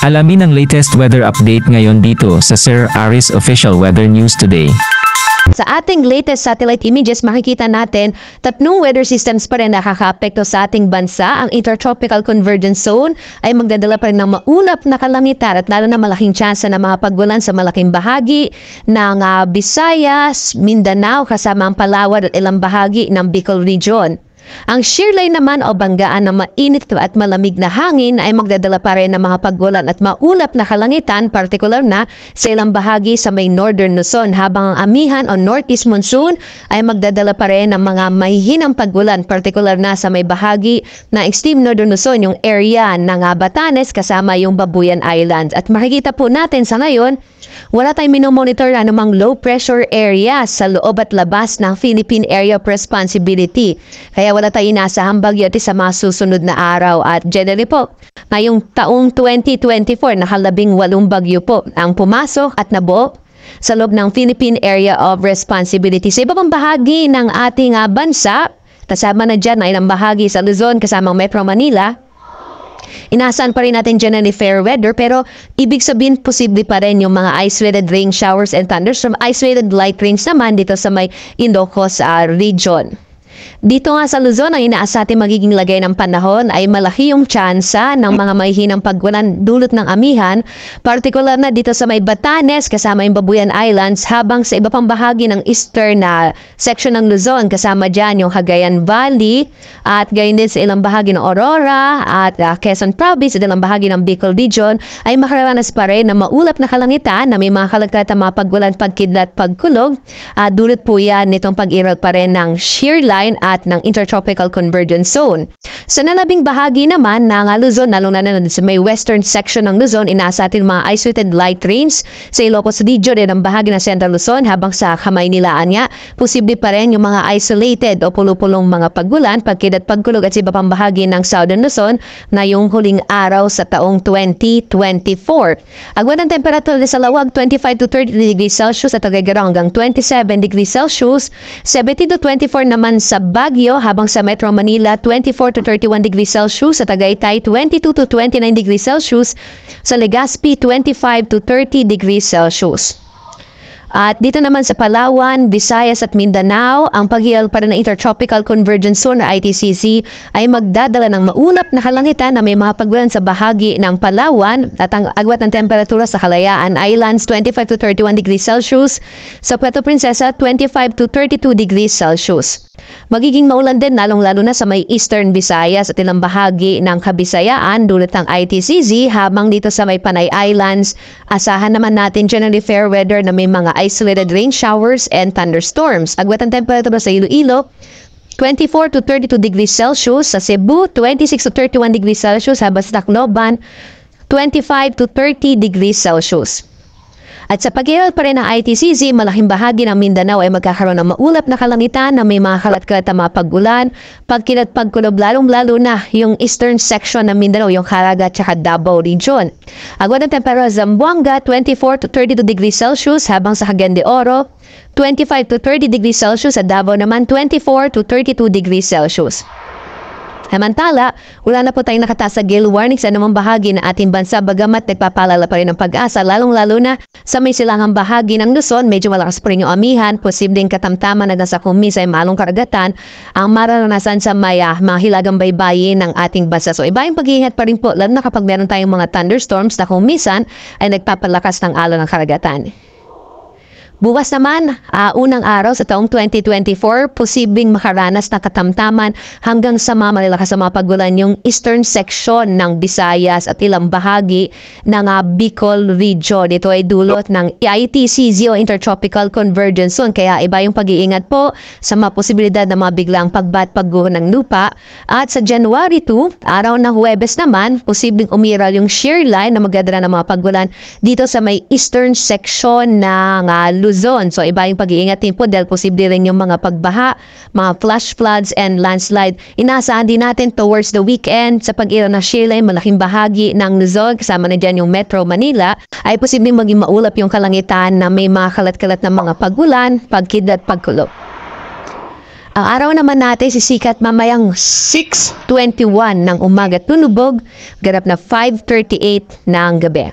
Alamin ang latest weather update ngayon dito sa Sir Aris Official Weather News Today. Sa ating latest satellite images, makikita natin tatlong weather systems pa rin nakakaapekto sa ating bansa. Ang Intertropical Convergence Zone ay magdadala pa rin ng maulap na kalangitan at lalo na malaking tsansa na makapagbulan sa malaking bahagi ng Visayas, Mindanao kasama ang Palawan at ilang bahagi ng Bicol Region. Ang shear line naman o banggaan ng mainit at malamig na hangin ay magdadala pa rin ng mga paggulan at maulap na kalangitan, partikular na sa ilang bahagi sa may northern Luzon, habang ang amihan o northeast monsoon ay magdadala pa rin ng mga mahihinang paggulan, partikular na sa may bahagi na extreme northern Luzon, yung area ng Batanes kasama yung Babuyan Islands. At makikita po natin sa ngayon, wala tayong minomonitor na namang low pressure area sa loob at labas ng Philippine Area of Responsibility. Kaya wala tayong inasahang bagyo sa mga susunod na araw. At generally po, ngayong taong 2024, nakalabing 8 bagyo po ang pumasok at nabuo sa loob ng Philippine Area of Responsibility. Sa iba pang bahagi ng ating bansa, kasama na dyan ay ilang bahagi sa Luzon kasama ang Metro Manila, inaasahan pa rin natin generally fair weather, pero ibig sabihin posible pa rin yung mga isolated rain showers and thunderstorms, isolated light rains naman dito sa may Ilocos region. Dito nga sa Luzon, ang inaasa natin magiging lagay ng panahon ay malaki yung tsansa ng mga mahihinang paggulan dulot ng amihan, partikular na dito sa may Batanes kasama yung Babuyan Islands, habang sa iba pang bahagi ng eastern na section ng Luzon kasama dyan yung Cagayan Valley at gayon din sa ilang bahagi ng Aurora at Quezon Province at ilang bahagi ng Bicol Region ay makararanas pa rin na maulap na kalangitan na may mga kalagkat na mga paggulan, pagkidlat, pagkulog. Dulot po yan nitong pag-iral pa rin ng shear line at ng Intertropical Convergence Zone. Sa nalabing bahagi naman ng Luzon, lalo na sa may western section ng Luzon, inaasa natin mga isolated light rains sa Ilocos Region at ang bahagi ng Central Luzon, habang sa Kamaynilaan nga, posible pa rin yung mga isolated o pulo-pulong mga paggulan, pagkidat, pagkulog at sa iba pang bahagi ng Southern Luzon na yung huling araw sa taong 2024. Agwan ng temperatura sa Lawag, 25 to 30 degrees Celsius at Tuguegarao hanggang 27 degrees Celsius, 17 to 24 naman sa Baguio, habang sa Metro Manila 24 to 31 degrees Celsius, sa Tagaytay 22 to 29 degrees Celsius, sa Legazpi 25 to 30 degrees Celsius. At dito naman sa Palawan, Visayas at Mindanao, ang paghiyal pa rin ng Intertropical Convergence Zone na ITCZ ay magdadala ng maulap na kalangitan na may mga pagbulan sa bahagi ng Palawan at ang agwat ng temperatura sa Kalayaan Islands 25 to 31 degrees Celsius, sa Puerto Princesa 25 to 32 degrees Celsius. Magiging maulan din lalong-lalo na sa may Eastern Visayas at ilang bahagi ng Kabisayaan dulot ng ITCZ, habang dito sa may Panay Islands, asahan naman natin generally fair weather na may mga isolated rain showers and thunderstorms. Agwat ang temperatura sa Iloilo 24 to 32 degrees Celsius, sa Cebu 26 to 31 degrees Celsius, habang sa Tacloban 25 to 30 degrees Celsius. At sa pag-iral pa rin ng ITCZ, malaking bahagi ng Mindanao ay magkakaroon ng maulap na kalangitan na may mga kalat-kalat na mga paggulan, pagkilat, pagkulob, lalong-lalo na yung eastern section ng Mindanao, yung Caraga at Davao Region. Agwat ng temperatura sa Zamboanga, 24 to 32 degrees Celsius, habang sa Cagayan de Oro, 25 to 30 degrees Celsius, at Davao naman 24 to 32 degrees Celsius. Samantala, wala na po tayong nakataas sa gale warning sa anumang bahagi ng ating bansa, bagamat nagpapalala pa rin ng pag-asa, lalong-lalo na sa may silangang bahagi ng Luzon. Medyo malakas pa rin yung amihan, posibleng katamtaman na nasa kumisay malong karagatan ang mararanasan sa mga hilagang baybayin ng ating bansa. So iba yung pag-iingat pa rin po, lalo na kapag meron tayong mga thunderstorms na kumisan ay nagpapalakas ng alon ng karagatan. Bukas naman, unang araw sa taong 2024, posibleng makaranas ng katamtaman hanggang sa malalakas sa mga paggulan yung eastern section ng Visayas at ilang bahagi ng Bicol Region. Ito ay dulot ng ITCZ o Intertropical Convergence Zone. Kaya iba yung pag-iingat po sa mga posibilidad na mga biglang pagguho ng lupa. At sa January 2, araw ng Huwebes naman, posibleng umiral yung shear line na magdadala ng mga paggulan dito sa may eastern section ng Luzon. So iba yung pag-iingat din po dahil posible rin yung mga pagbaha, mga flash floods and landslide. Inaasahan din natin towards the weekend sa pag-ira ng shear line, malaking bahagi ng Luzon, kasama na dyan yung Metro Manila, ay posibleng maging maulap yung kalangitan na may mga kalat-kalat na mga paggulan, pagkidlat, pagkulog. Ang araw naman natin sisikat mamayang 6:21 ng umaga tunubog, ganap na 5:38 ng gabi.